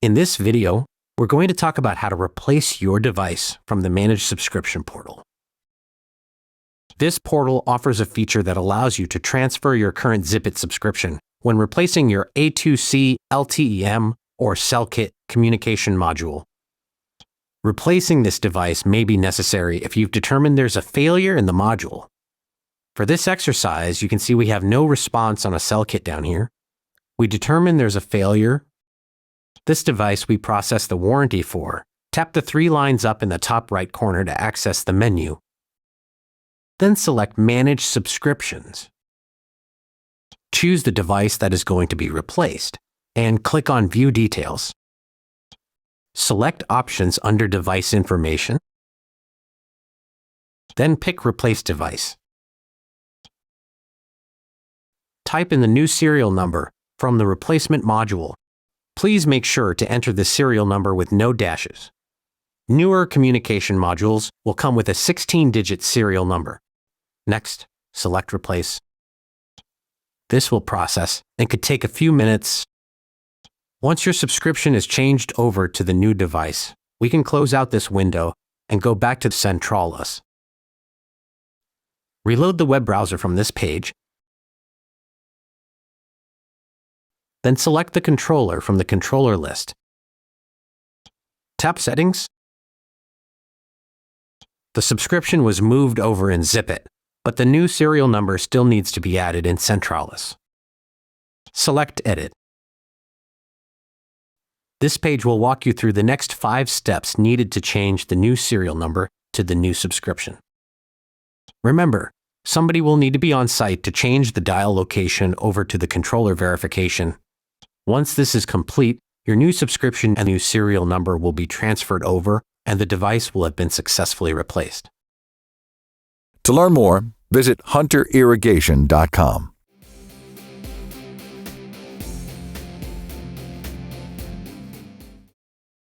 In this video, we're going to talk about how to replace your device from the Managed Subscription portal. This portal offers a feature that allows you to transfer your current Zipit subscription when replacing your A2C LTEM or CellKit communication module. Replacing this device may be necessary if you've determined there's a failure in the module. For this exercise, you can see we have no response on a CellKit down here. We determine there's a failure. This device we process the warranty for. Tap the 3 lines up in the top right corner to access the menu. Then select Manage Subscriptions. Choose the device that is going to be replaced and click on View Details. Select Options under Device Information. Then pick Replace Device. Type in the new serial number from the replacement module. Please make sure to enter the serial number with no dashes. Newer communication modules will come with a 16-digit serial number. Next, select Replace. This will process and could take a few minutes. Once your subscription is changed over to the new device, we can close out this window and go back to Centralus. Reload the web browser from this page. Then select the controller from the controller list. Tap Settings. The subscription was moved over in Zipit, but the new serial number still needs to be added in Centralus. Select Edit. This page will walk you through the next 5 steps needed to change the new serial number to the new subscription. Remember, somebody will need to be on site to change the dial location over to the controller verification. Once this is complete, your new subscription and new serial number will be transferred over and the device will have been successfully replaced. To learn more, visit hunterirrigation.com.